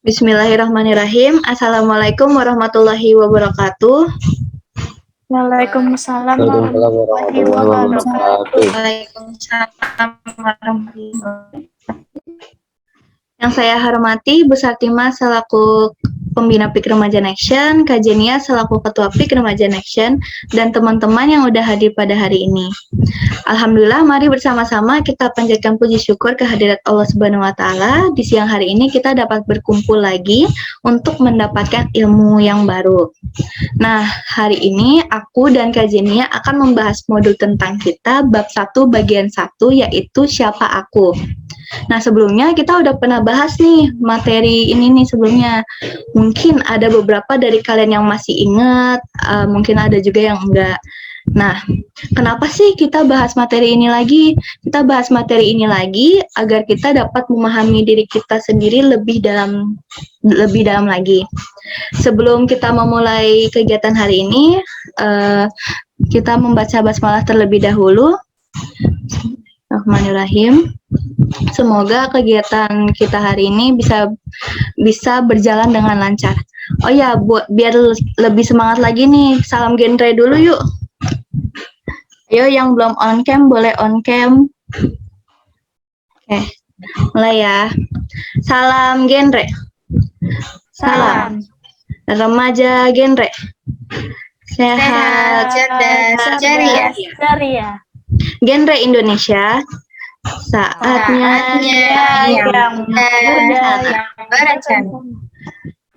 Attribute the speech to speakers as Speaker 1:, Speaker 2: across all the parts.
Speaker 1: Bismillahirrahmanirrahim. Assalamualaikum warahmatullahi wabarakatuh.
Speaker 2: Waalaikumsalam
Speaker 3: Waalaikumsalam
Speaker 2: warahmatullahi
Speaker 3: warahmatullahi
Speaker 2: wabarakatuh.
Speaker 3: wabarakatuh.
Speaker 1: Waalaikumsalam warahmatullahi wabarakatuh. Yang saya hormati Bu Sartima selaku Pembina PIK Remaja Action, Kak Jenia selaku Ketua PIK Remaja Action, dan teman-teman yang udah hadir pada hari ini. Alhamdulillah, mari bersama-sama kita panjatkan puji syukur kehadirat Allah Subhanahu wa Ta'ala. Di siang hari ini kita dapat berkumpul lagi untuk mendapatkan ilmu yang baru. Nah, hari ini aku dan Kak Jenia akan membahas modul tentang kita bab 1 bagian 1, yaitu siapa aku. Nah, sebelumnya kita udah pernah bahas nih materi ini nih sebelumnya. Mungkin ada beberapa dari kalian yang masih ingat, mungkin ada juga yang enggak. Nah, kenapa sih kita bahas materi ini lagi? Kita bahas materi ini lagi agar kita dapat memahami diri kita sendiri lebih dalam lagi. Sebelum kita memulai kegiatan hari ini, kita membaca basmalah terlebih dahulu. Bismillahirrahmanirrahim. Semoga kegiatan kita hari ini bisa berjalan dengan lancar. Oh ya, biar lebih semangat lagi nih, salam genre dulu yuk. Ayo yang belum on cam boleh on cam. Oke, mulai ya. Salam genre.
Speaker 2: Salam.
Speaker 1: Remaja genre. Sehat,
Speaker 2: cerdas, ceria.
Speaker 1: Genre Indonesia. Saatnya
Speaker 2: yang berencana.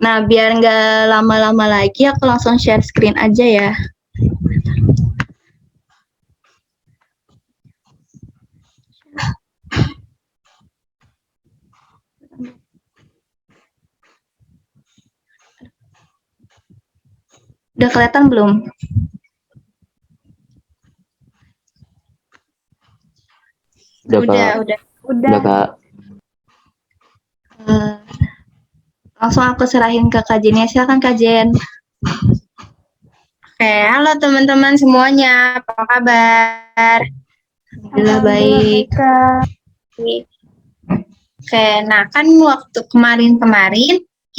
Speaker 1: Nah, biar nggak lama-lama lagi, aku langsung share screen aja ya. Udah kelihatan belum?
Speaker 3: Udah, Kak.
Speaker 1: Langsung aku serahin ke Kak Jen ya. Silakan Kak Jen.
Speaker 4: Oke, halo teman-teman semuanya. Apa kabar?
Speaker 1: Alhamdulillah baik.
Speaker 4: Oke, nah kan waktu kemarin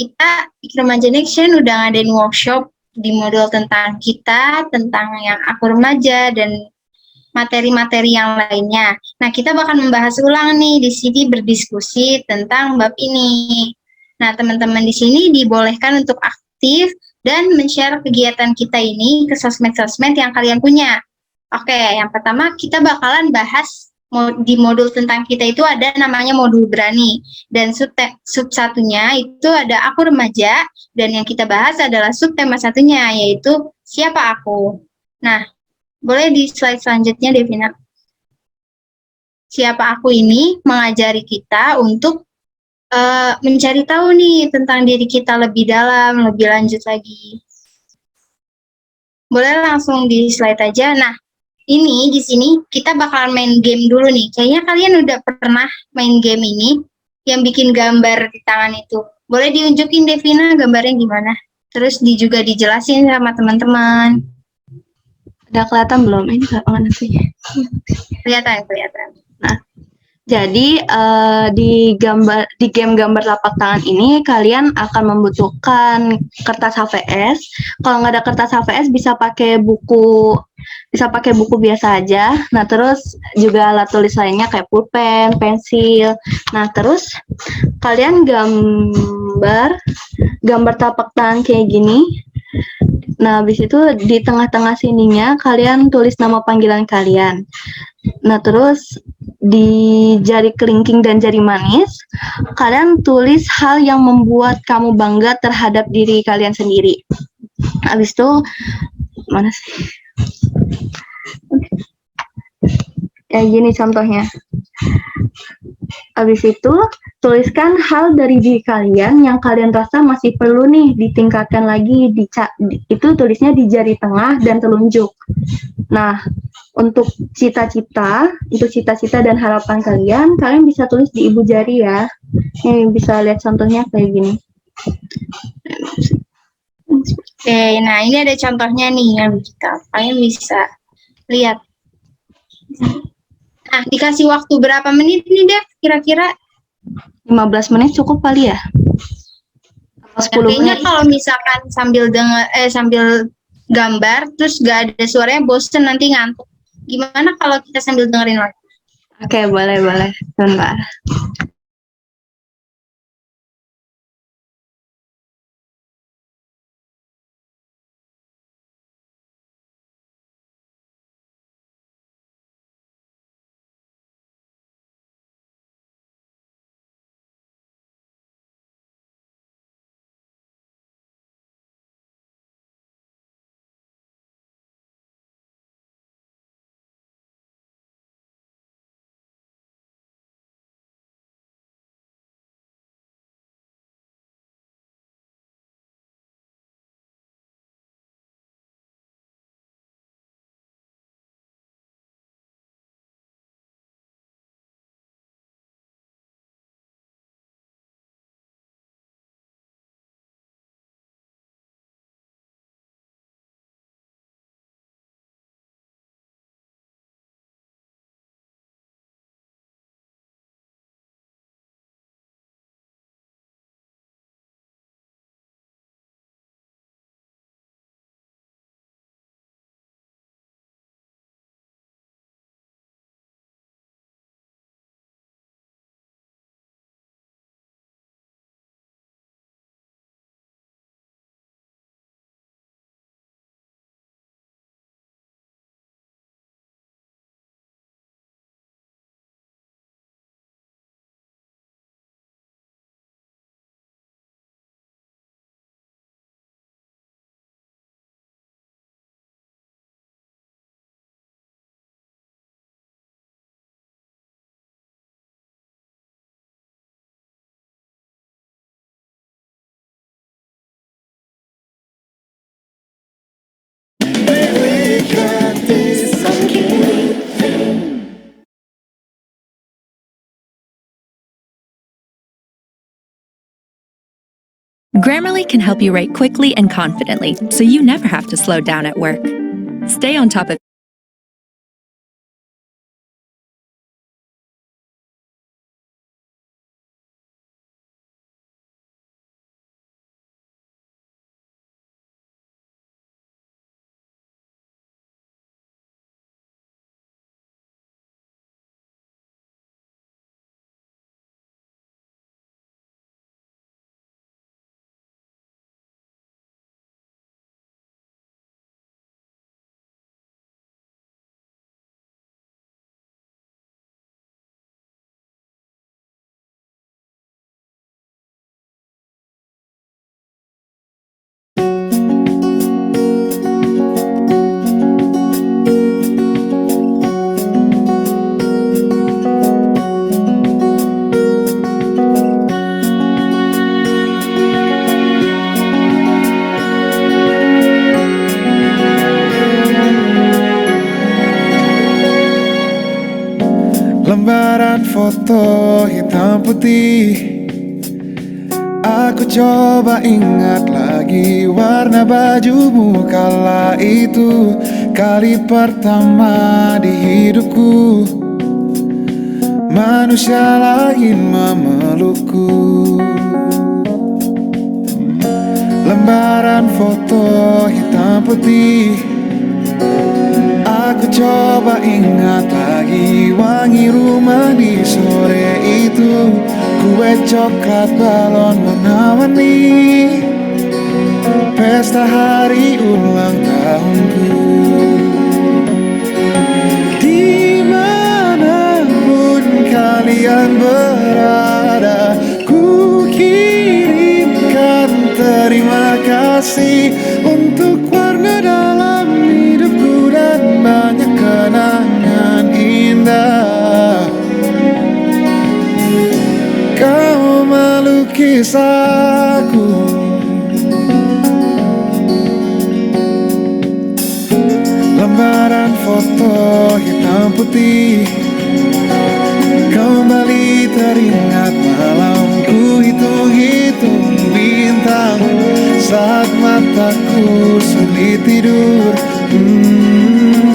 Speaker 4: kita PIK Remaja Action udah ngadain workshop di modul tentang kita, tentang yang aku remaja, dan materi-materi yang lainnya. Nah, kita bakal membahas ulang nih di sini, berdiskusi tentang bab ini. Nah, teman-teman di sini dibolehkan untuk aktif dan men-share kegiatan kita ini ke sosmed-sosmed yang kalian punya. Oke, yang pertama kita bakalan bahas di modul tentang kita itu ada namanya modul berani. Dan sub satunya itu ada aku remaja, dan yang kita bahas adalah subtema satunya, yaitu siapa aku. Nah, boleh di slide selanjutnya, Devina. Siapa aku ini mengajari kita untuk mencari tahu nih tentang diri kita lebih dalam, lebih lanjut lagi. Boleh langsung di slide aja. Nah, ini di sini kita bakalan main game dulu nih. Kayaknya kalian udah pernah main game ini yang bikin gambar di tangan itu. Boleh diunjukin, Devina, gambarnya gimana? Terus juga dijelasin sama teman-teman.
Speaker 1: Udah kelihatan belum? Ini mana sih?
Speaker 4: Kelihatan.
Speaker 1: Nah, jadi di game gambar telapak tangan ini kalian akan membutuhkan kertas HVS. Kalau nggak ada kertas HVS bisa pakai buku biasa aja. Nah, terus juga alat tulis lainnya kayak pulpen, pensil. Nah, terus kalian gambar telapak tangan kayak gini. Nah, habis itu di tengah-tengah sininya kalian tulis nama panggilan kalian. Nah, terus di jari kelingking dan jari manis, kalian tulis hal yang membuat kamu bangga terhadap diri kalian sendiri. Habis itu, mana sih? Kayak gini contohnya. Habis itu, tuliskan hal dari diri kalian yang kalian rasa masih perlu nih ditingkatkan lagi. Itu tulisnya di jari tengah dan telunjuk. Nah, untuk cita-cita dan harapan kalian bisa tulis di ibu jari ya. Ini bisa lihat contohnya kayak gini.
Speaker 4: Oke, nah ini ada contohnya nih yang kalian bisa lihat. Nah, dikasih waktu berapa menit nih, Dev? Kira-kira
Speaker 1: 15 menit cukup kali ya? Kalau 10
Speaker 4: Kayaknya
Speaker 1: menit.
Speaker 4: kalau misalkan sambil gambar terus gak ada suaranya bosen nanti ngantuk. Gimana kalau kita sambil dengerin lagu?
Speaker 1: Oke, boleh. Bentar.
Speaker 3: Grammarly can help you write quickly and confidently, so you never have to slow down at work. Stay on top of
Speaker 5: Lembaran foto hitam putih. Aku coba ingat lagi warna bajumu kala itu, kali pertama di hidupku manusia lain memelukku. Lembaran foto hitam putih. Aku coba ingat lagi wangi rumah di sore itu, kue coklat balon warna-warni, pesta hari ulang tahunku. Dimanapun kalian berada, ku kirimkan terima kasih untuk warna dalam hidupku dan banyak kenangan indah. Kau melukis aku, lembaran foto hitam putih. Kembali teringat malamku hitung-hitung bintang saat mataku sulit tidur.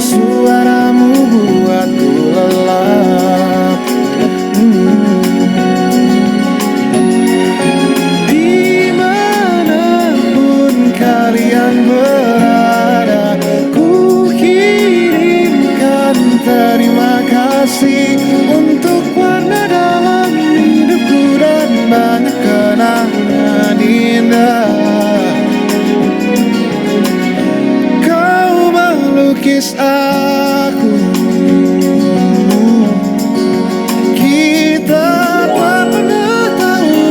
Speaker 5: Suaramu buatku lelap. Di mengikis aku. Kita tak pernah tahu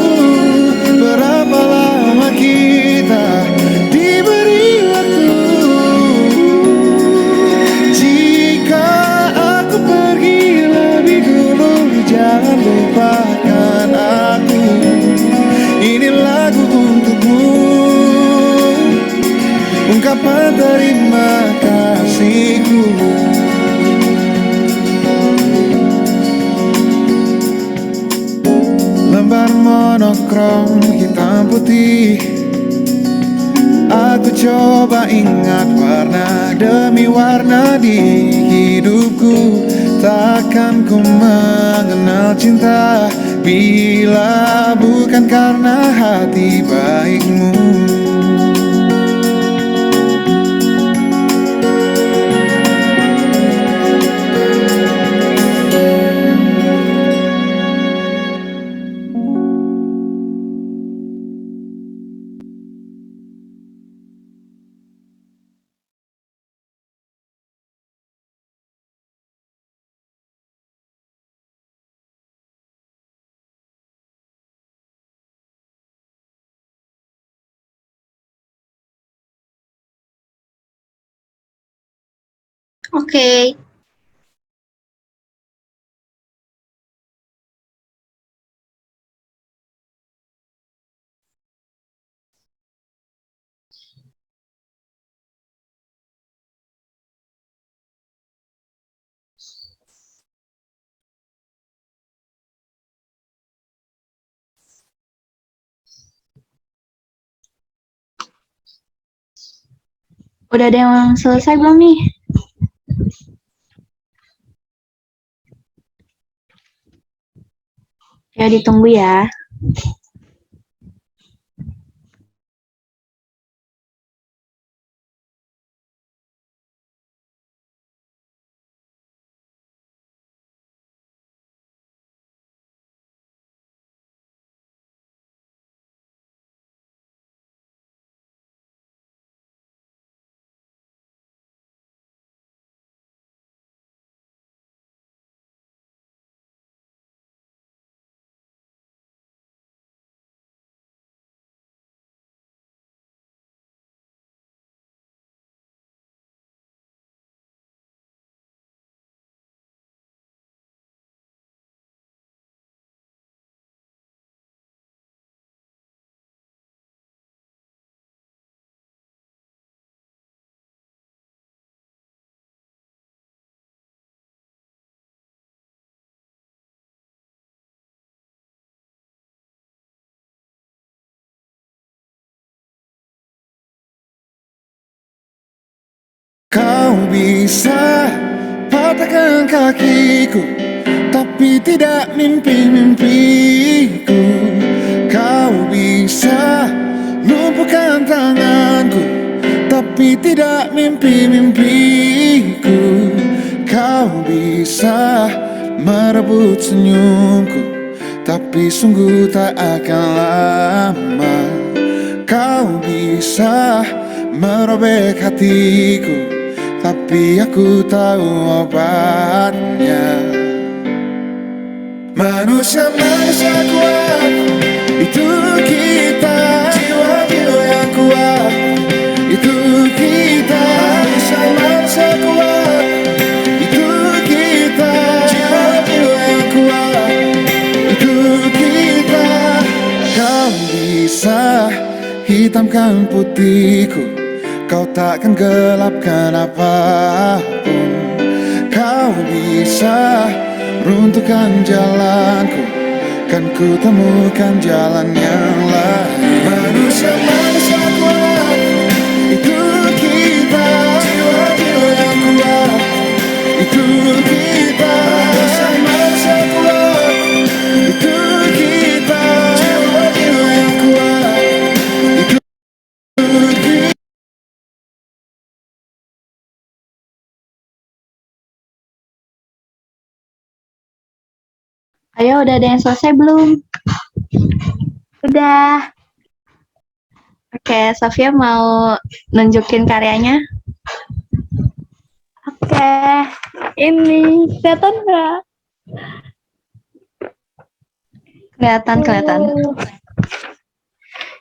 Speaker 5: berapa lama kita diberi waktu. Jika aku pergi lebih dulu, jangan lupakan aku. Ini lagu untukmu, ungkapan terima kasihku. Lembar monokrom hitam putih, aku coba ingat warna demi warna di hidupku. Takkan ku mengenal cinta bila bukan karena hati baikmu.
Speaker 4: Oke.
Speaker 1: Udah ada yang selesai belum nih? Ya, ditunggu ya.
Speaker 5: Kau bisa patahkan kakiku, tapi tidak mimpi-mimpiku. Kau bisa lumpuhkan tanganku, tapi tidak mimpi-mimpiku. Kau bisa merebut senyumku, tapi sungguh tak akan lama. Kau bisa merobek hatiku, tapi aku tahu obatnya. Manusia-manusia kuat, itu kita. Jiwa-jiwa yang kuat, itu kita. Manusia-manusia kuat, itu kita. Jiwa-jiwa yang kuat, itu kita. Kau bisa hitamkan putihku, kau takkan gelapkan apapun. Kau bisa runtuhkan jalanku, kan ku temukan jalan yang lain. Manusia-manusia kuat, itu kita. Jiwa-jiwa yang kuat, itu kita. Manusia-manusia kuat, itu kita. Jiwa-jiwa yang kuat, itu kita.
Speaker 1: Ayo, udah ada yang selesai belum?
Speaker 2: Udah.
Speaker 1: Oke, Sofia mau nunjukin karyanya?
Speaker 2: Ini kelihatan nggak?
Speaker 1: Kelihatan.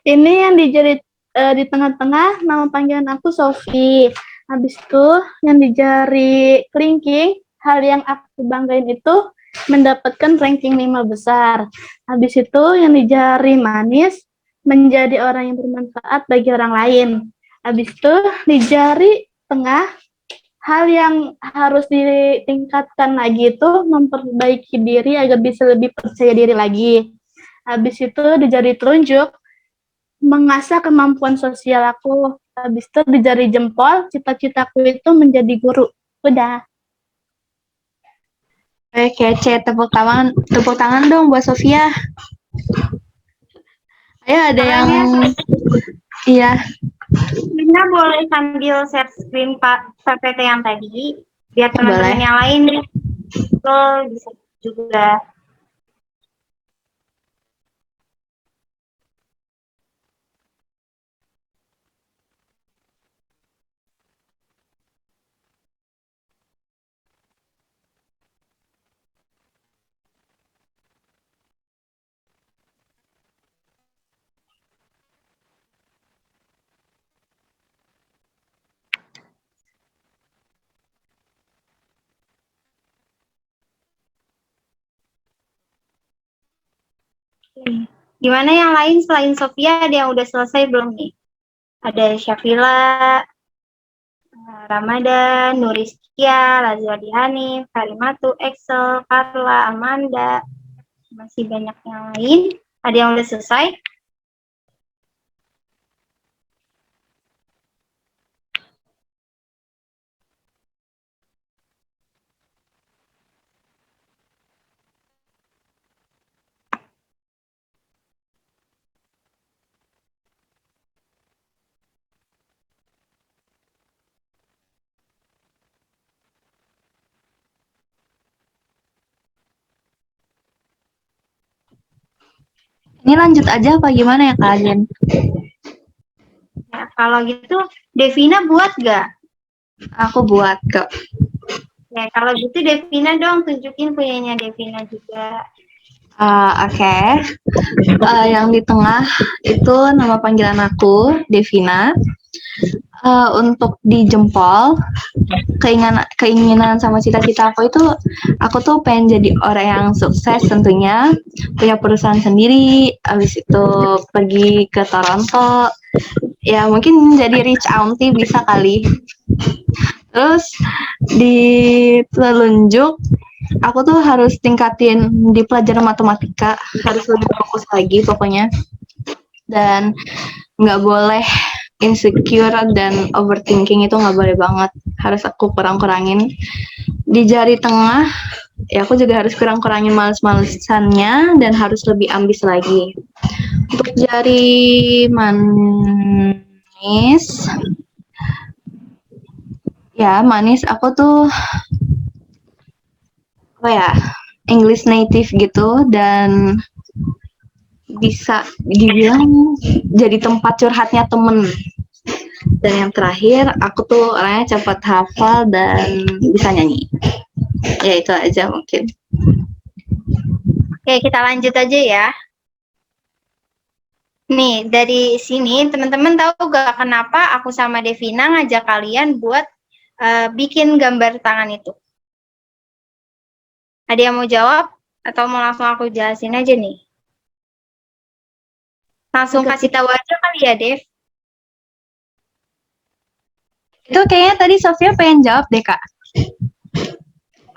Speaker 2: Ini yang di tengah-tengah, nama panggilan aku Sofi. Habis itu yang di jari kelingking, hal yang aku banggain itu mendapatkan ranking 5 besar. Habis itu yang di jari manis, menjadi orang yang bermanfaat bagi orang lain. Habis itu di jari tengah, hal yang harus ditingkatkan lagi itu memperbaiki diri agar bisa lebih percaya diri lagi. Habis itu di jari telunjuk, mengasah kemampuan sosial aku. Habis itu di jari jempol, cita-citaku itu menjadi guru. Udah.
Speaker 1: Kece, tepuk tangan dong buat Sofia. Ayo ada yang iya.
Speaker 4: Lina boleh sambil share screen Pak PPT yang tadi, biar teman-teman yang lain bisa juga. Gimana yang lain selain Sofia, ada yang udah selesai belum nih? Ada Syafila, Ramadan, Nuriskia, Lazwadi Hanif, Karimatu, Excel, Carla, Amanda, masih banyak yang lain. Ada yang udah selesai?
Speaker 1: Ini lanjut aja apa gimana ya kalian?
Speaker 4: Ya, kalau gitu, Devina buat nggak?
Speaker 1: Aku buat kok.
Speaker 4: Ya, kalau gitu Devina dong, tunjukin punyanya Devina juga.
Speaker 1: Oke. Yang di tengah itu nama panggilan aku, Devina. Untuk di jempol, keinginan sama cita-cita aku itu, aku tuh pengen jadi orang yang sukses tentunya, punya perusahaan sendiri, habis itu pergi ke Toronto, ya mungkin jadi rich auntie bisa kali. Terus di telunjuk, aku tuh harus tingkatin di pelajaran matematika, harus lebih fokus lagi pokoknya, dan nggak boleh insecure dan overthinking, itu nggak boleh banget, harus aku kurangin. Di jari tengah ya aku juga harus kurangin males-malesannya dan harus lebih ambis lagi. Untuk jari manis, ya manis aku tuh apa ya, English native gitu, dan bisa dibilang jadi tempat curhatnya temen. Dan yang terakhir, aku tuh orangnya cepat hafal dan bisa nyanyi. Ya itu aja mungkin.
Speaker 4: Oke, kita lanjut aja ya. Nih, dari sini teman-teman tahu gak kenapa aku sama Devina ngajak kalian buat bikin gambar tangan itu? Ada yang mau jawab? Atau mau langsung aku jelasin aja nih? Langsung kasih tahu aja kali ya, Dev.
Speaker 1: Itu kayaknya tadi Sofia pengen jawab deh, Kak.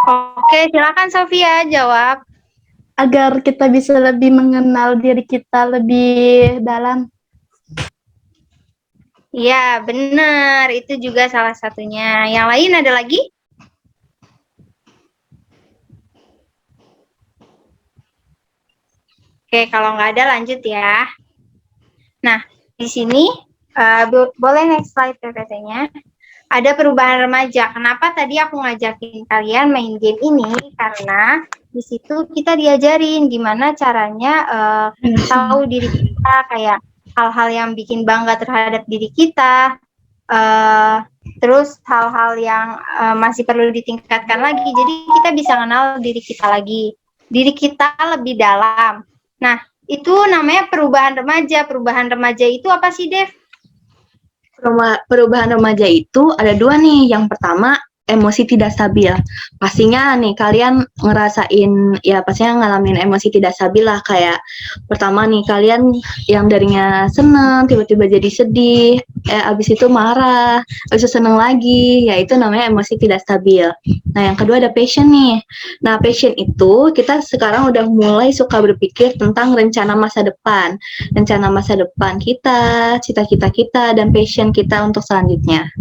Speaker 4: Oke, silakan Sofia jawab.
Speaker 2: Agar kita bisa lebih mengenal diri kita lebih dalam.
Speaker 4: Iya, benar. Itu juga salah satunya. Yang lain ada lagi? Oke, kalau nggak ada lanjut ya. Nah, di sini boleh next slide PPT-nya. Ada perubahan remaja. Kenapa tadi aku ngajakin kalian main game ini? Karena di situ kita diajarin gimana caranya tahu diri kita, kayak hal-hal yang bikin bangga terhadap diri kita, terus hal-hal yang masih perlu ditingkatkan lagi. Jadi kita bisa kenal diri kita lagi, diri kita lebih dalam. Nah, itu namanya perubahan remaja. Perubahan remaja itu apa sih, Dev?
Speaker 1: Perubahan remaja itu ada dua nih. Yang pertama, emosi tidak stabil. Pastinya nih kalian ngerasain, ya pastinya ngalamin emosi tidak stabil lah. Kayak pertama nih kalian yang darinya seneng tiba-tiba jadi sedih, abis itu marah, abis itu seneng lagi, ya itu namanya emosi tidak stabil. Nah yang kedua ada passion nih. Nah passion itu kita sekarang udah mulai suka berpikir tentang rencana masa depan kita, cita-cita kita, dan passion kita untuk selanjutnya.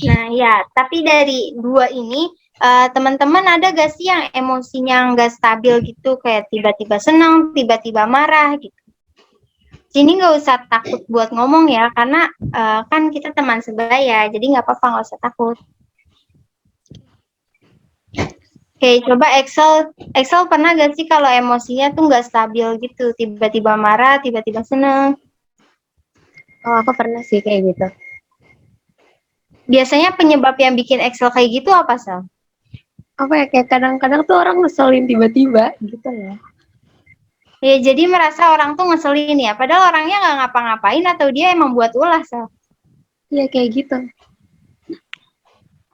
Speaker 4: Nah ya, tapi dari dua ini, teman-teman ada gak sih yang emosinya nggak stabil gitu, kayak tiba-tiba senang, tiba-tiba marah gitu? Sini nggak usah takut buat ngomong ya, karena kan kita teman sebaya, jadi nggak apa-apa, nggak usah takut. Oke, coba Excel pernah gak sih kalau emosinya tuh nggak stabil gitu, tiba-tiba marah, tiba-tiba seneng?
Speaker 6: Oh, aku pernah sih kayak gitu.
Speaker 4: Biasanya penyebab yang bikin Excel kayak gitu apa, Sal?
Speaker 6: Apa ya, kayak kadang-kadang tuh orang ngeselin tiba-tiba gitu ya.
Speaker 4: Ya, jadi merasa orang tuh ngeselin ya, padahal orangnya nggak ngapa-ngapain atau dia emang buat ulah, Sal?
Speaker 6: Iya, kayak gitu.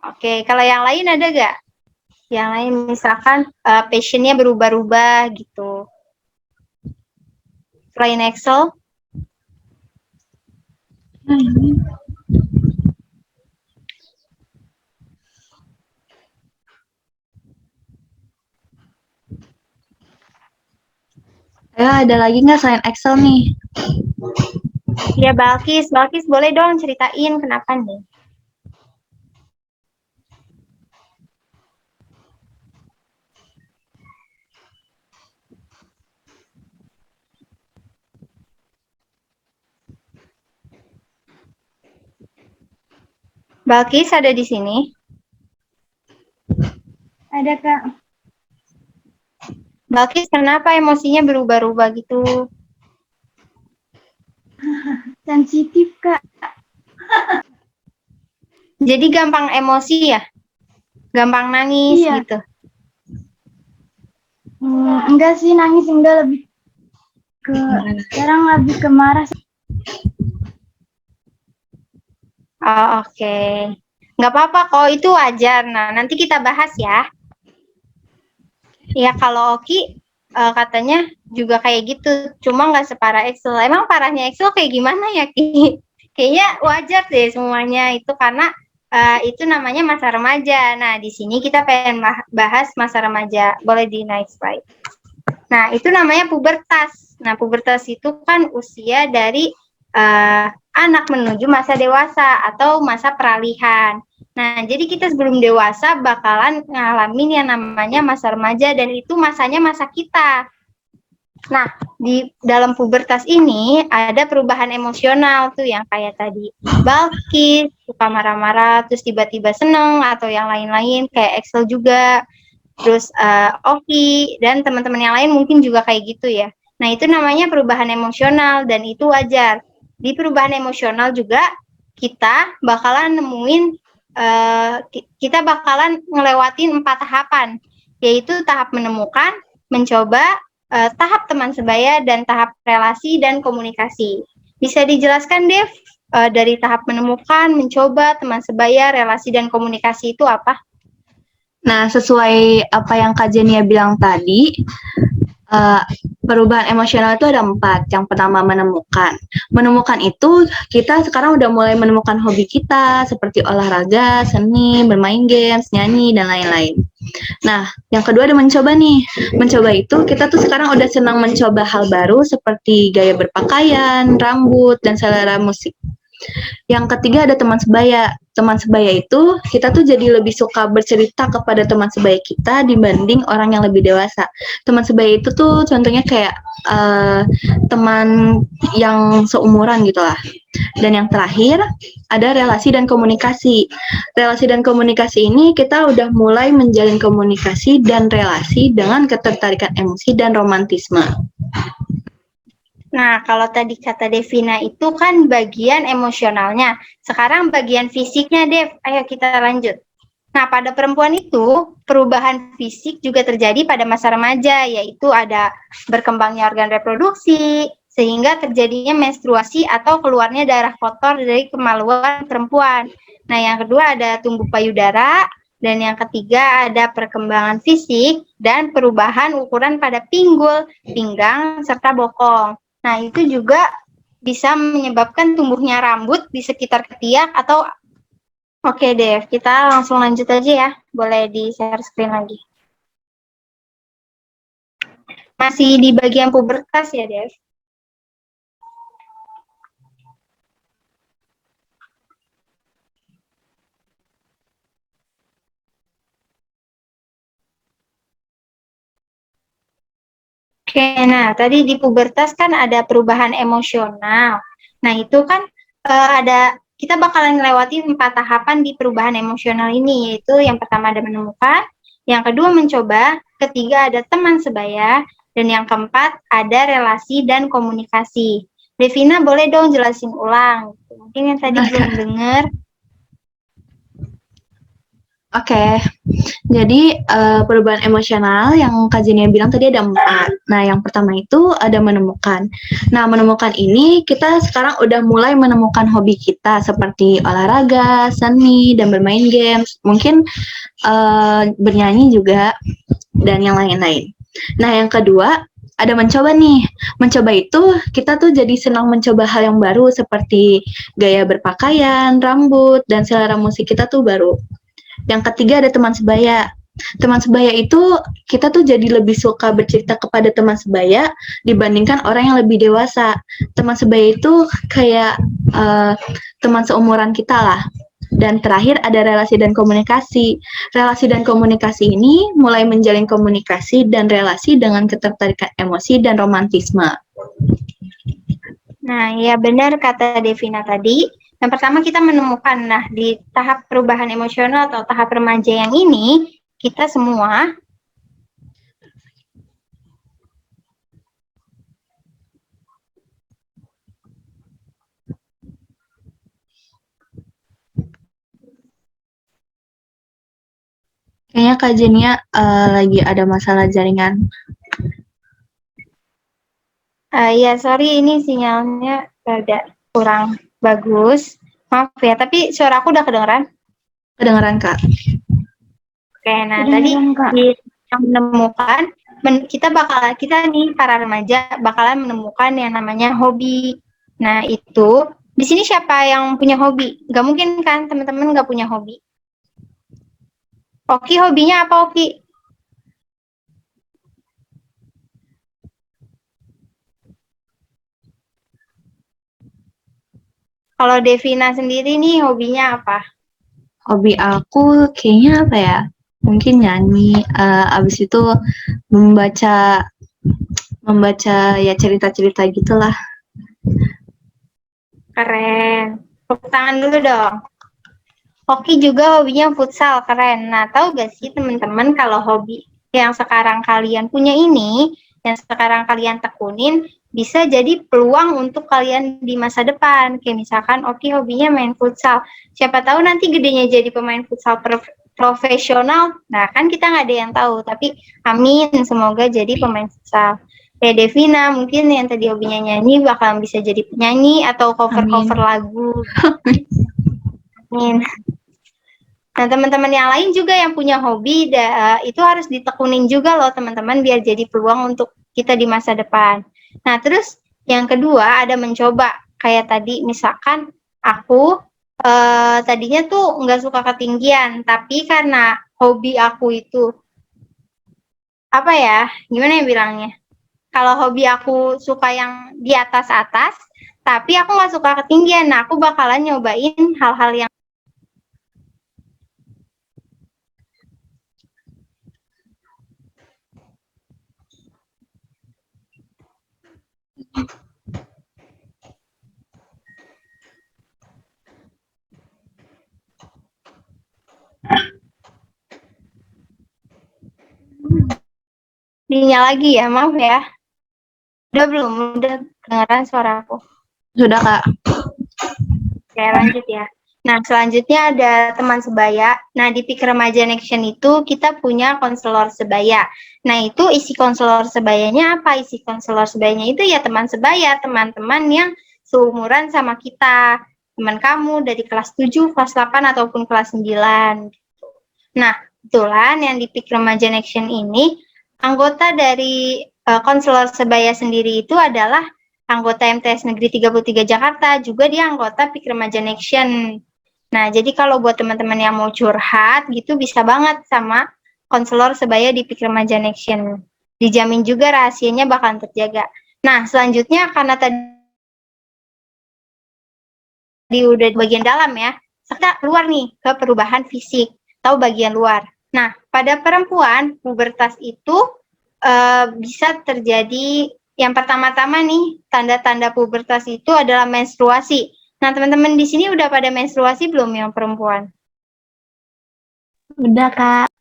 Speaker 4: Oke, kalau yang lain ada gak? Yang lain misalkan passionnya berubah-ubah gitu. Selain Excel?
Speaker 1: Ya ada lagi nggak selain Excel nih?
Speaker 4: Ya Balkis boleh dong ceritain kenapa nih? Balkis ada di sini?
Speaker 2: Ada, Kak.
Speaker 4: Balkis kenapa emosinya berubah-ubah gitu?
Speaker 2: Sensitif, Kak.
Speaker 4: Jadi gampang emosi ya? Gampang nangis
Speaker 2: Iya.
Speaker 4: gitu?
Speaker 2: Enggak sih, nangis enggak, lebih ke sekarang lebih ke marah.
Speaker 4: Oh, oke. Nggak apa-apa kok, itu wajar. Nah, nanti kita bahas ya. Ya, kalau Oki katanya juga kayak gitu, cuma nggak separah Excel. Emang parahnya Excel kayak gimana ya, Ki? Kayaknya wajar deh semuanya itu, karena itu namanya masa remaja. Nah, di sini kita pengen bahas masa remaja. Boleh di next slide. Nah, itu namanya pubertas. Nah, pubertas itu kan usia dari anak menuju masa dewasa atau masa peralihan. Nah, jadi kita sebelum dewasa bakalan ngalamin yang namanya masa remaja, dan itu masanya masa kita. Nah, di dalam pubertas ini ada perubahan emosional tuh yang kayak tadi Balkis, suka marah-marah, terus tiba-tiba seneng, atau yang lain-lain kayak Excel juga. Terus Oki dan teman-teman yang lain mungkin juga kayak gitu ya. Nah, itu namanya perubahan emosional dan itu wajar. Di perubahan emosional juga kita bakalan nemuin, kita bakalan ngelewatin 4 tahapan, yaitu tahap menemukan, mencoba, tahap teman sebaya, dan tahap relasi dan komunikasi. Bisa dijelaskan, Dev, dari tahap menemukan, mencoba, teman sebaya, relasi, dan komunikasi itu apa?
Speaker 1: Nah, sesuai apa yang Kak Jenia bilang tadi, perubahan emosional itu ada 4. Yang pertama menemukan. Menemukan itu kita sekarang udah mulai menemukan hobi kita seperti olahraga, seni, bermain games, nyanyi, dan lain-lain. Nah, yang kedua ada mencoba nih. Mencoba itu kita tuh sekarang udah senang mencoba hal baru seperti gaya berpakaian, rambut, dan selera musik. Yang ketiga ada teman sebaya. Teman sebaya itu kita tuh jadi lebih suka bercerita kepada teman sebaya kita dibanding orang yang lebih dewasa. Teman sebaya itu tuh contohnya kayak teman yang seumuran gitu lah. Dan yang terakhir ada relasi dan komunikasi. Relasi dan komunikasi ini kita udah mulai menjalin komunikasi dan relasi dengan ketertarikan emosi dan romantisme.
Speaker 4: Nah, kalau tadi kata Devina itu kan bagian emosionalnya. Sekarang bagian fisiknya, Dev. Ayo kita lanjut. Nah, pada perempuan itu, perubahan fisik juga terjadi pada masa remaja, yaitu ada berkembangnya organ reproduksi, sehingga terjadinya menstruasi atau keluarnya darah kotor dari kemaluan perempuan. Nah, yang kedua ada tumbuh payudara, dan yang ketiga ada perkembangan fisik dan perubahan ukuran pada pinggul, pinggang, serta bokong. Nah, itu juga bisa menyebabkan tumbuhnya rambut di sekitar ketiak atau Oke, Dev. Kita langsung lanjut aja ya. Boleh di-share screen lagi. Masih di bagian pubertas ya, Dev? Oke, nah tadi di pubertas kan ada perubahan emosional. Nah, itu kan kita bakalan melewati 4 tahapan di perubahan emosional ini, yaitu yang pertama ada menemukan, yang kedua mencoba, ketiga ada teman sebaya, dan yang keempat ada relasi dan komunikasi. Devina boleh dong jelasin ulang. Mungkin yang tadi belum dengar.
Speaker 1: Oke, jadi perubahan emosional yang Kak Jenia bilang tadi ada 4. Nah, yang pertama itu ada menemukan. Nah, menemukan ini kita sekarang udah mulai menemukan hobi kita seperti olahraga, seni, dan bermain games. Mungkin bernyanyi juga, dan yang lain-lain. Nah, yang kedua ada mencoba nih. Mencoba itu kita tuh jadi senang mencoba hal yang baru seperti gaya berpakaian, rambut, dan selera musik kita tuh baru. Yang ketiga ada teman sebaya. Teman sebaya itu kita tuh jadi lebih suka bercerita kepada teman sebaya dibandingkan orang yang lebih dewasa. Teman sebaya itu kayak teman seumuran kita lah. Dan terakhir ada relasi dan komunikasi. Relasi dan komunikasi ini mulai menjalin komunikasi dan relasi dengan ketertarikan emosi dan romantisme.
Speaker 4: Nah, ya benar kata Devina tadi. Yang pertama kita menemukan, nah di tahap perubahan emosional atau tahap remaja yang ini, kita semua
Speaker 1: Kayaknya Kak Jenia lagi ada masalah jaringan.
Speaker 4: ya sorry ini sinyalnya rada kurang bagus. Maaf ya, tapi suara aku udah kedengeran.
Speaker 1: Kedengeran Kak?
Speaker 4: Oke, nah tadi
Speaker 2: Kedengeran, Kak.
Speaker 4: di yang menemukan kita nih para remaja bakalan menemukan yang namanya hobi. Nah itu di sini siapa yang punya hobi? Gak mungkin kan teman-teman gak punya hobi. Oki hobinya apa Oki? Kalau Devina sendiri nih hobinya apa?
Speaker 1: Hobi aku kayaknya apa ya? Mungkin nyanyi, abis itu membaca ya cerita-cerita gitulah.
Speaker 4: Keren. Tepuk tangan dulu dong. Oki juga hobinya futsal, keren. Nah, tahu gak sih teman-teman kalau hobi yang sekarang kalian punya ini, yang sekarang kalian tekunin, bisa jadi peluang untuk kalian di masa depan. Kayak misalkan Oki hobinya main futsal. Siapa tahu nanti gedenya jadi pemain futsal profesional. Nah, kan kita nggak ada yang tahu. Tapi amin, semoga jadi pemain futsal. Kayak Devina, mungkin yang tadi hobinya nyanyi bakal bisa jadi penyanyi atau cover-cover lagu. Amin. Nah, teman-teman yang lain juga yang punya hobi, itu harus ditekunin juga loh teman-teman, biar jadi peluang untuk kita di masa depan. Nah, terus yang kedua ada mencoba. Kayak tadi, misalkan aku tadinya tuh nggak suka ketinggian, tapi karena hobi aku itu, apa ya, gimana ya bilangnya? Kalau hobi aku suka yang di atas-atas, tapi aku nggak suka ketinggian, nah aku bakalan nyobain hal-hal yang dinya lagi ya, maaf ya. Udah belum? Udah kedengeran suara aku?
Speaker 1: Sudah, Kak.
Speaker 4: Oke, lanjut ya. Nah, selanjutnya ada teman sebaya. Nah, di Pik Remaja Action itu kita punya konselor sebaya. Nah, itu isi konselor sebayanya apa? Isi konselor sebayanya itu ya teman sebaya, teman-teman yang seumuran sama kita. Teman kamu dari kelas 7, kelas 8, ataupun kelas 9. Nah, kebetulan yang di Pik Remaja Action ini, anggota dari konselor sebaya sendiri itu adalah anggota MTS Negeri 33 Jakarta, juga dia anggota Pik Remaja Action. Nah, jadi kalau buat teman-teman yang mau curhat gitu bisa banget sama konselor sebaya di Pik Remaja Action. Dijamin juga rahasianya bakal terjaga. Nah, selanjutnya karena tadi udah bagian dalam ya, kita keluar nih ke perubahan fisik atau bagian luar. Nah, pada perempuan, pubertas itu bisa terjadi yang pertama-tama nih, tanda-tanda pubertas itu adalah menstruasi. Nah, teman-teman di sini udah pada menstruasi belum yang perempuan?
Speaker 2: Udah, Kak.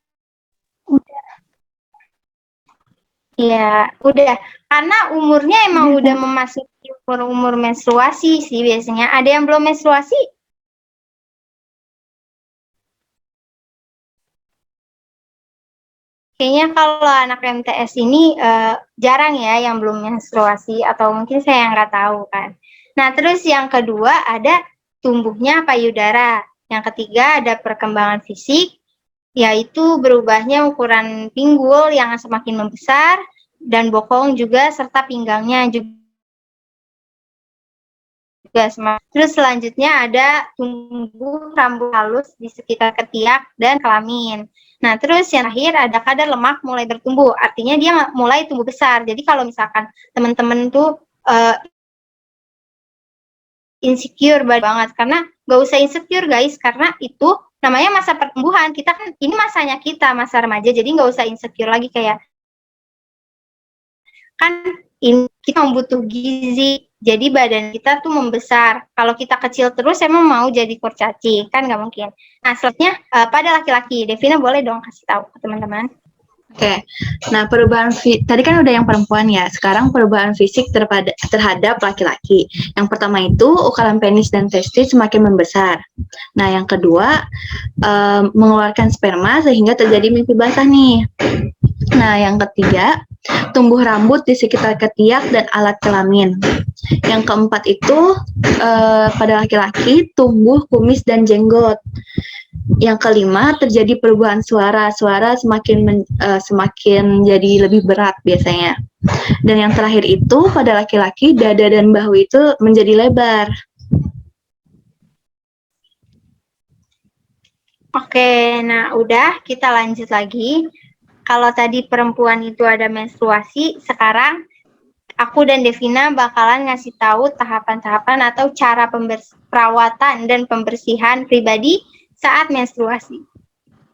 Speaker 4: Iya, udah. Karena umurnya emang udah memasuki umur menstruasi sih biasanya. Ada yang belum menstruasi? Kayaknya kalau anak MTS ini jarang ya yang belum menstruasi, atau mungkin saya yang nggak tahu kan. Nah, terus yang kedua ada tumbuhnya payudara. Yang ketiga ada perkembangan fisik, yaitu berubahnya ukuran pinggul yang semakin membesar, dan bokong juga, serta pinggangnya juga semakin. Terus selanjutnya ada tumbuh rambut halus di sekitar ketiak dan kelamin. Nah, terus yang terakhir ada kadar lemak mulai bertumbuh, artinya dia mulai tumbuh besar. Jadi kalau misalkan teman-teman tuh insecure banget, karena gak usah insecure guys, karena itu namanya masa pertumbuhan. Kita kan ini masanya kita, masa remaja, jadi gak usah insecure lagi kayak kan kita membutuh gizi, jadi badan kita tuh membesar. Kalau kita kecil terus emang mau jadi kurcaci, kan nggak mungkin. Nah, selanjutnya pada laki-laki, Devina boleh dong kasih tahu ke teman-teman.
Speaker 1: Oke, nah perubahan tadi kan udah yang perempuan ya, sekarang perubahan fisik terhadap laki-laki. Yang pertama itu ukuran penis dan testis semakin membesar. Nah, yang kedua mengeluarkan sperma sehingga terjadi mimpi basah nih. Nah, yang ketiga tumbuh rambut di sekitar ketiak dan alat kelamin. Yang keempat itu pada laki-laki tumbuh kumis dan jenggot. Yang kelima terjadi perubahan suara semakin jadi lebih berat biasanya. Dan yang terakhir itu pada laki-laki dada dan bahu itu menjadi lebar.
Speaker 4: Oke, nah udah kita lanjut lagi. Kalau tadi perempuan itu ada menstruasi, sekarang aku dan Devina bakalan ngasih tahu tahapan-tahapan atau cara perawatan dan pembersihan pribadi saat menstruasi.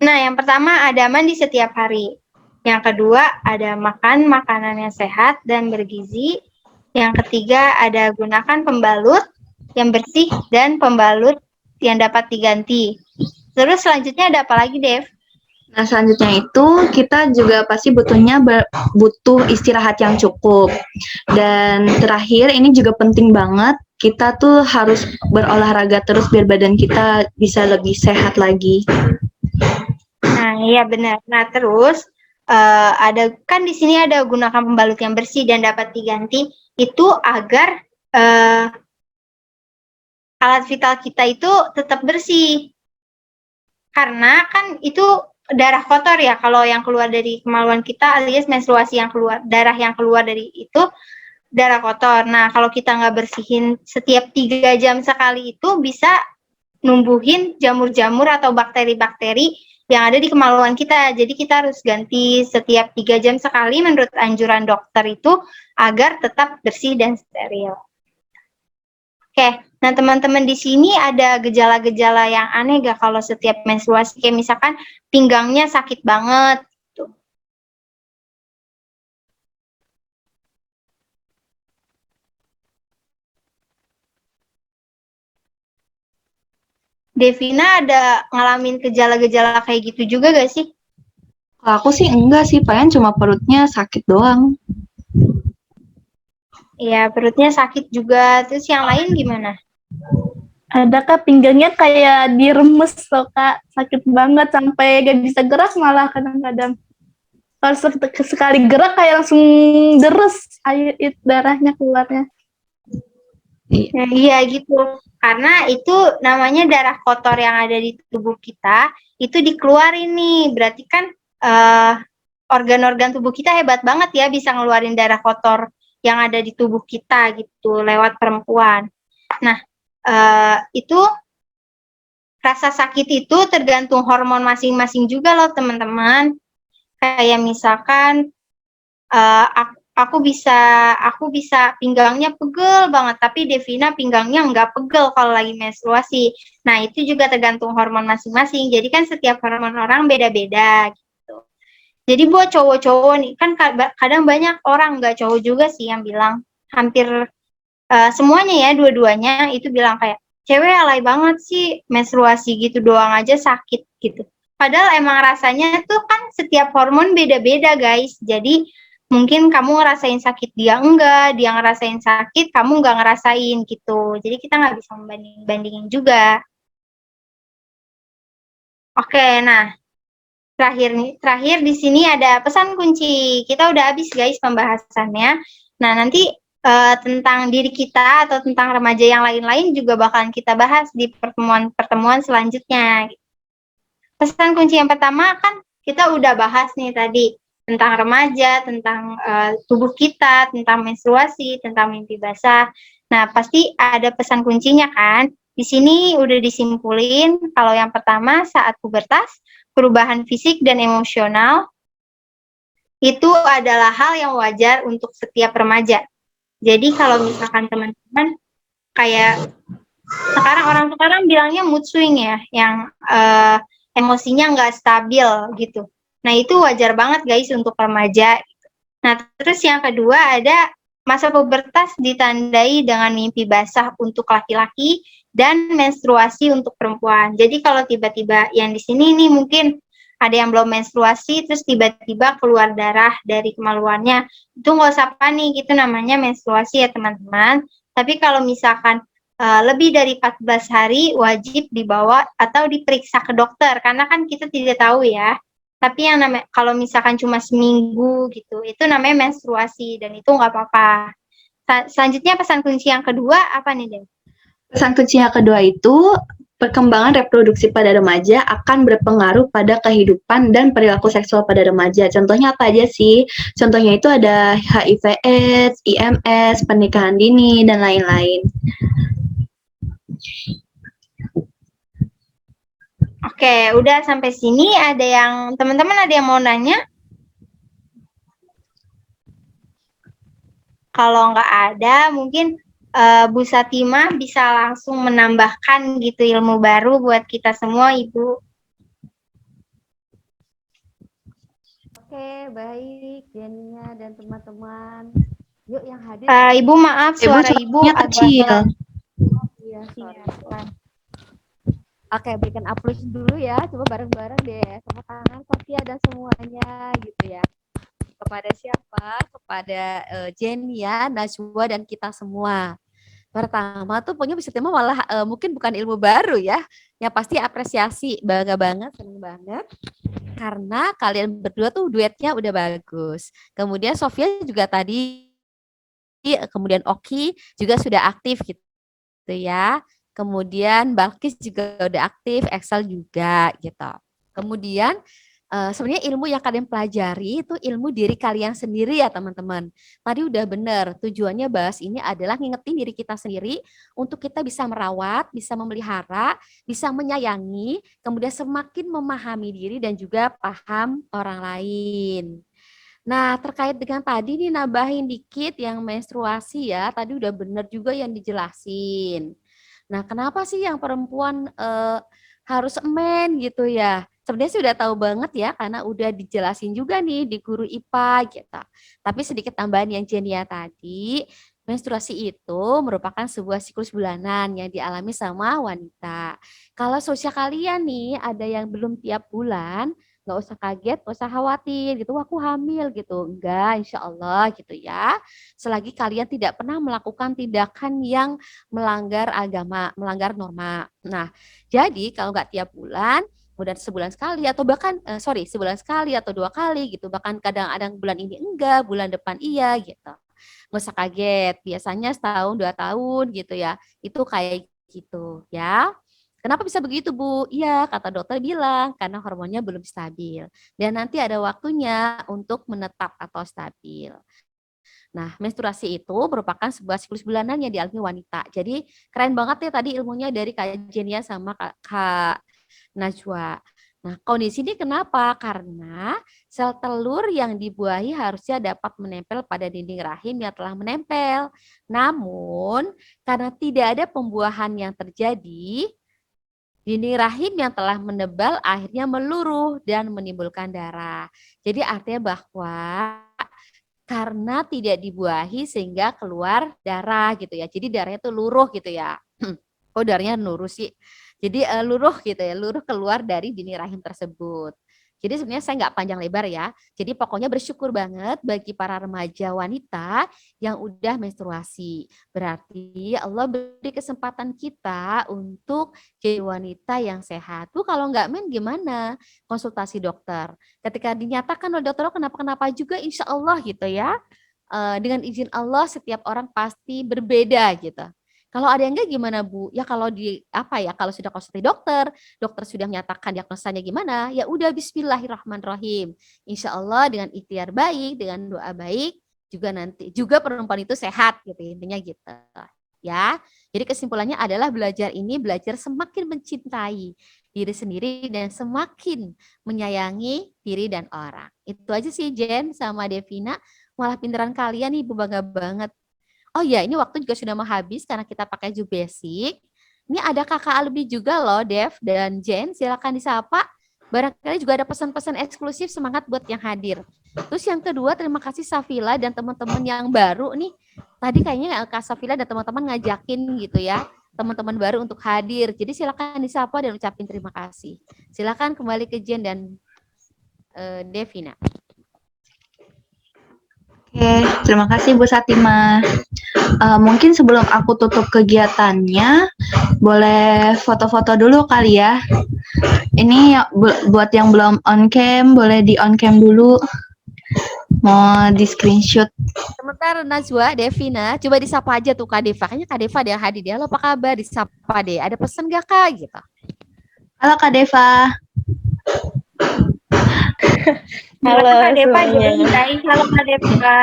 Speaker 4: Nah, yang pertama ada mandi setiap hari. Yang kedua ada makan makanan yang sehat dan bergizi. Yang ketiga ada gunakan pembalut yang bersih dan pembalut yang dapat diganti. Terus selanjutnya ada apa lagi, Dev?
Speaker 1: Nah, selanjutnya itu kita juga pasti butuh istirahat yang cukup. Dan terakhir ini juga penting banget, kita tuh harus berolahraga terus biar badan kita bisa lebih sehat lagi.
Speaker 4: Nah, iya benar. Nah, terus ada kan di sini ada gunakan pembalut yang bersih dan dapat diganti, itu agar alat vital kita itu tetap bersih. Karena kan itu darah kotor ya, kalau yang keluar dari kemaluan kita alias menstruasi yang keluar, darah yang keluar dari itu darah kotor. Nah, kalau kita nggak bersihin setiap 3 jam sekali itu bisa numbuhin jamur-jamur atau bakteri-bakteri yang ada di kemaluan kita. Jadi kita harus ganti setiap 3 jam sekali menurut anjuran dokter itu agar tetap bersih dan steril. Oke, nah teman-teman di sini ada gejala-gejala yang aneh gak kalau setiap menstruasi? Kayak misalkan pinggangnya sakit banget. Gitu. Devina ada ngalamin gejala-gejala kayak gitu juga gak sih?
Speaker 1: Kalau aku sih enggak sih, paling cuma perutnya sakit doang.
Speaker 4: Iya, perutnya sakit juga. Terus yang lain gimana?
Speaker 2: Ada Kak, pinggangnya kayak diremes loh Kak, sakit banget sampai gak bisa gerak malah kadang-kadang. Kalau sekali gerak kayak langsung deres air darahnya keluarnya.
Speaker 4: Ya, iya gitu. Karena itu namanya darah kotor yang ada di tubuh kita, itu dikeluarin nih. Berarti kan organ-organ tubuh kita hebat banget ya bisa ngeluarin darah kotor yang ada di tubuh kita gitu lewat perempuan. Nah, itu rasa sakit itu tergantung hormon masing-masing juga loh teman-teman. Kayak misalkan aku bisa pinggangnya pegel banget, tapi Devina pinggangnya nggak pegel kalau lagi menstruasi. Nah, itu juga tergantung hormon masing-masing. Jadi kan setiap hormon orang beda-beda gitu. Jadi buat cowok-cowok nih, kan kadang banyak orang, nggak cowok juga sih, yang bilang hampir semuanya ya, dua-duanya itu bilang kayak, cewek alay banget sih, menstruasi gitu doang aja sakit gitu. Padahal emang rasanya tuh kan setiap hormon beda-beda guys. Jadi mungkin kamu ngerasain sakit, dia ngerasain sakit, kamu nggak ngerasain gitu. Jadi kita nggak bisa membanding-bandingin juga. Oke, nah terakhir di sini ada pesan kunci. Kita udah habis guys pembahasannya. Nah, nanti tentang diri kita atau tentang remaja yang lain-lain juga bakalan kita bahas di pertemuan-pertemuan selanjutnya. Pesan kunci yang pertama kan kita udah bahas nih tadi tentang remaja, tentang tubuh kita, tentang menstruasi, tentang mimpi basah. Nah, pasti ada pesan kuncinya kan? Di sini udah disimpulin kalau yang pertama saat pubertas, perubahan fisik dan emosional itu adalah hal yang wajar untuk setiap remaja. Jadi kalau misalkan teman-teman kayak orang sekarang bilangnya mood swing ya, yang emosinya nggak stabil gitu. Nah, itu wajar banget guys untuk remaja. Nah, terus yang kedua ada masa pubertas ditandai dengan mimpi basah untuk laki-laki dan menstruasi untuk perempuan. Jadi kalau tiba-tiba yang di sini nih mungkin ada yang belum menstruasi terus tiba-tiba keluar darah dari kemaluannya, itu nggak usah panik, itu namanya menstruasi ya teman-teman. Tapi kalau misalkan lebih dari 14 hari wajib dibawa atau diperiksa ke dokter karena kan kita tidak tahu ya. Tapi yang namanya kalau misalkan cuma seminggu gitu, itu namanya menstruasi dan itu nggak apa-apa. Selanjutnya pesan kunci yang kedua apa nih, Den?
Speaker 1: Pesan kunci yang kedua itu, perkembangan reproduksi pada remaja akan berpengaruh pada kehidupan dan perilaku seksual pada remaja. Contohnya apa aja sih? Contohnya itu ada HIV/AIDS, IMS, pernikahan dini, dan lain-lain.
Speaker 4: Oke, udah sampai sini ada yang teman-teman ada yang mau nanya? Kalau nggak ada, mungkin Bu Satima bisa langsung menambahkan gitu ilmu baru buat kita semua, Ibu.
Speaker 6: Oke, baik, Denia dan teman-teman. Yuk yang hadir.
Speaker 4: Ibu maaf, suara Ibu agak
Speaker 1: kecil.
Speaker 6: Iya, sorry. Oke, berikan aplaus dulu ya. Coba bareng-bareng deh. Tepuk tangan Sofia dan semuanya gitu ya. Kepada siapa? Kepada Jenia, Najwa, dan kita semua. Pertama tuh punya bisa tema malah mungkin bukan ilmu baru ya. Yang pasti apresiasi, bangga banget, seneng banget. Karena kalian berdua tuh duetnya udah bagus. Kemudian Sofia juga tadi, kemudian Oki juga sudah aktif gitu ya. Kemudian Balkis juga udah aktif, Excel juga gitu. Kemudian sebenarnya ilmu yang kalian pelajari itu ilmu diri kalian sendiri ya teman-teman. Tadi udah benar, tujuannya bahas ini adalah ngingetin diri kita sendiri untuk kita bisa merawat, bisa memelihara, bisa menyayangi, kemudian semakin memahami diri dan juga paham orang lain. Nah, terkait dengan tadi nih nambahin dikit yang menstruasi ya, tadi udah benar juga yang dijelasin. Nah, kenapa sih yang perempuan harus men gitu ya? Sebenarnya sih udah tahu banget ya, karena udah dijelasin juga nih di guru IPA gitu. Tapi sedikit tambahan yang Jenia tadi, menstruasi itu merupakan sebuah siklus bulanan yang dialami sama wanita. Kalau sosial kalian nih, ada yang belum tiap bulan, nggak usah kaget, nggak usah khawatir gitu, "Wah, aku hamil gitu. Enggak, insya Allah gitu ya. Selagi kalian tidak pernah melakukan tindakan yang melanggar agama, melanggar norma. Nah, jadi kalau nggak tiap bulan, kemudian sebulan sekali atau bahkan sebulan sekali atau 2 kali gitu, bahkan kadang-kadang bulan ini enggak, bulan depan iya gitu. Nggak usah kaget, biasanya setahun 2 tahun gitu ya, itu kayak gitu ya. Kenapa bisa begitu, Bu? Iya, kata dokter bilang, karena hormonnya belum stabil. Dan nanti ada waktunya untuk menetap atau stabil. Nah, menstruasi itu merupakan sebuah siklus bulanan yang dialami wanita. Jadi, keren banget ya tadi ilmunya dari Kak Jenia sama Kak Najwa. Nah, kondisi ini kenapa? Karena sel telur yang dibuahi harusnya dapat menempel pada dinding rahim yang telah menempel. Namun, karena tidak ada pembuahan yang terjadi, dinding rahim yang telah menebal akhirnya meluruh dan menimbulkan darah. Jadi artinya bahwa karena tidak dibuahi sehingga keluar darah gitu ya. Jadi darahnya itu luruh gitu ya. Oh, darahnya luruh sih. Jadi luruh gitu ya, luruh keluar dari dinding rahim tersebut. Jadi sebenarnya saya nggak panjang lebar ya. Jadi pokoknya bersyukur banget bagi para remaja wanita yang udah menstruasi. Berarti Allah beri kesempatan kita untuk jadi wanita yang sehat. Bu, kalau nggak men gimana? Konsultasi dokter. Ketika dinyatakan oleh dokter kenapa-kenapa juga insya Allah gitu ya. Dengan izin Allah setiap orang pasti berbeda gitu. Kalau ada yang enggak gimana, Bu? Ya kalau kalau sudah konsultasi dokter, dokter sudah menyatakan diagnosanya gimana, ya udah bismillahirrahmanirrahim. Insya Allah dengan ikhtiar baik, dengan doa baik, juga perempuan itu sehat gitu, intinya gitu. Ya. Jadi kesimpulannya adalah belajar semakin mencintai diri sendiri dan semakin menyayangi diri dan orang. Itu aja sih Jen sama Devina. Malah pinteran kalian nih, bangga banget. Oh iya, ini waktu juga sudah mau habis karena kita pakai Zoom Basic. Ini ada kakak Albi juga loh, Dev dan Jen. Silakan disapa. Barangkali juga ada pesan-pesan eksklusif semangat buat yang hadir. Terus yang kedua, terima kasih Safila dan teman-teman yang baru nih. Tadi kayaknya Kak Safila dan teman-teman ngajakin gitu ya, teman-teman baru untuk hadir. Jadi silakan disapa dan ucapin terima kasih. Silakan kembali ke Jen dan Devina.
Speaker 1: Oke, terima kasih Bu Satima. Mungkin sebelum aku tutup kegiatannya, boleh foto-foto dulu kali ya. Ini ya, buat yang belum on cam, boleh di on cam dulu. Mau di screenshot.
Speaker 6: Sebentar Najwa, Devina, coba disapa aja tuh Kak Deva. Kayaknya Kak Deva ada yang hadir dia. Halo, apa kabar? Disapa deh. Ada pesan gak Kak? Gitu.
Speaker 1: Halo Kak Deva.
Speaker 7: Halo
Speaker 4: Kak Deva
Speaker 7: semuanya.
Speaker 4: Halo Kak Deva.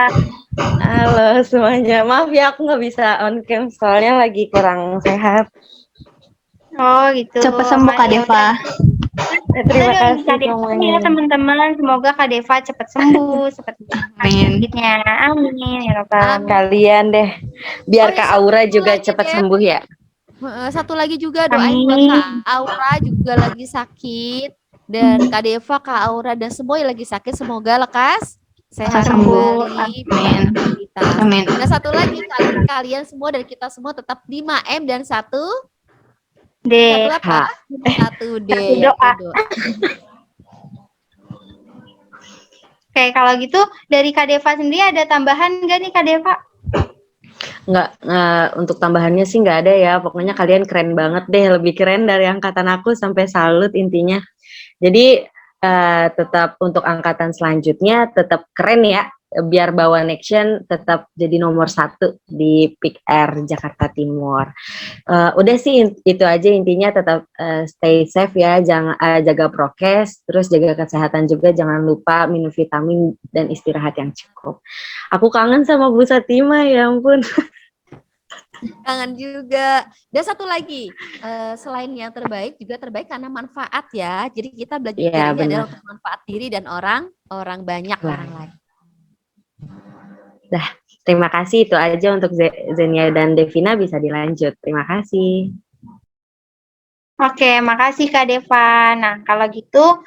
Speaker 7: Halo semuanya. Maaf ya aku nggak bisa on cam soalnya lagi kurang sehat.
Speaker 4: Oh gitu.
Speaker 1: Cepat sembuh Kak Deva.
Speaker 7: Terima kasih
Speaker 4: Kak Deva ya
Speaker 7: semuanya.
Speaker 4: teman-teman. Semoga Kak Deva cepat sembuh, cepat
Speaker 1: Amin.
Speaker 4: Amin. Ya Rabbal alamin.
Speaker 7: Kalian deh, biar
Speaker 6: Oh, ya,
Speaker 7: Kak Aura
Speaker 6: satu
Speaker 7: juga
Speaker 6: lagi
Speaker 7: cepat
Speaker 6: deh.
Speaker 7: sembuh ya.
Speaker 6: Satu lagi juga doain buat Kak Aura juga lagi sakit. Dan Kak Deva, Kak Aura, dan semua yang lagi sakit semoga lekas sehat
Speaker 1: Sembuh.
Speaker 6: kembali.
Speaker 1: Amin. Amin.
Speaker 6: Dan satu lagi kalian semua dan kita semua tetap 5M dan satu
Speaker 4: D.
Speaker 6: apa? Satu D.
Speaker 4: Satu doa. Oke, kalau gitu dari Kak Deva sendiri ada tambahan nggak nih Kak Deva?
Speaker 7: Nggak, untuk tambahannya sih nggak ada ya. Pokoknya kalian keren banget deh, lebih keren dari angkatan aku sampai salut intinya. Jadi tetap untuk angkatan selanjutnya tetap keren ya. Biar Bawa Action tetap jadi nomor 1 di Peak Air Jakarta Timur. Udah sih itu aja intinya, tetap stay safe ya, jangan jaga prokes, terus jaga kesehatan juga, jangan lupa minum vitamin dan istirahat yang cukup. Aku kangen sama Bu Satima, ya ampun.
Speaker 6: Kangen juga. Dan satu lagi, selain yang terbaik juga terbaik karena manfaat ya. Jadi kita belajar
Speaker 7: Iya,
Speaker 6: ini adalah
Speaker 7: benar.
Speaker 6: untuk manfaat diri dan orang banyak orang lain.
Speaker 7: Dah, terima kasih, itu aja untuk Zenia dan Devina, bisa dilanjut. Terima kasih.
Speaker 4: Oke, makasih Kak Deva. Nah, kalau gitu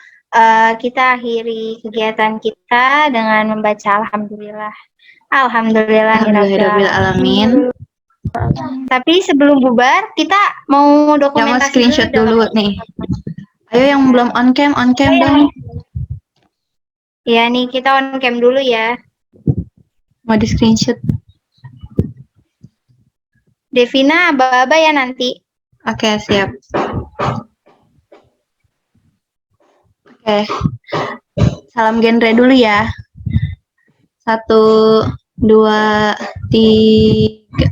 Speaker 4: kita akhiri kegiatan kita dengan membaca Alhamdulillah.
Speaker 1: Alhamdulillahirabbil alamin.
Speaker 4: Tapi sebelum bubar, kita mau
Speaker 1: Yang mau
Speaker 4: dokumentasi
Speaker 1: screenshot dulu nih. Ayo yang belum on cam dong.
Speaker 4: Ya nih, kita on cam dulu ya.
Speaker 1: Mau di screenshot.
Speaker 4: Devina, aba-aba ya nanti.
Speaker 1: Oke, siap. Oke. Salam genre dulu ya. 1, 2, 3.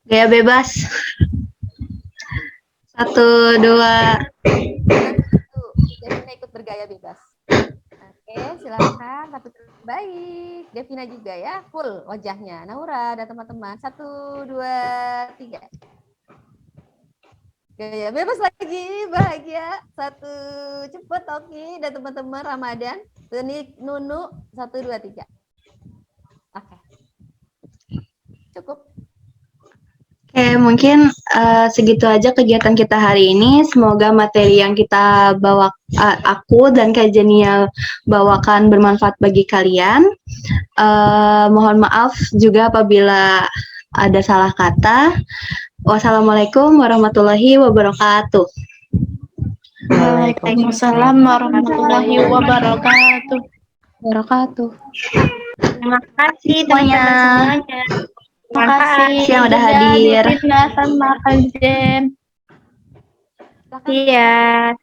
Speaker 1: Gaya bebas. 1, 2.
Speaker 6: Devina ikut bergaya bebas. Oke, silakan. Tapi baik. Devina juga ya, full wajahnya. Naura dan teman-teman. 1, 2, 3. Gaya bebas lagi, bahagia. 1, cepet Oki dan teman-teman Ramadan. Tenik Nunu. 1, 2, 3. Oke. Cukup.
Speaker 1: Oke, mungkin segitu aja kegiatan kita hari ini. Semoga materi yang kita bawa, aku dan Kak Jenia bawakan bermanfaat bagi kalian. Mohon maaf juga apabila ada salah kata. Wassalamualaikum warahmatullahi wabarakatuh.
Speaker 2: Waalaikumsalam warahmatullahi wabarakatuh.
Speaker 4: Terima kasih teman-teman semuanya.
Speaker 2: Terima kasih
Speaker 1: yang udah
Speaker 2: juga
Speaker 1: hadir.
Speaker 2: Devina sama Kak Jen.
Speaker 6: Silakan.
Speaker 4: Iya.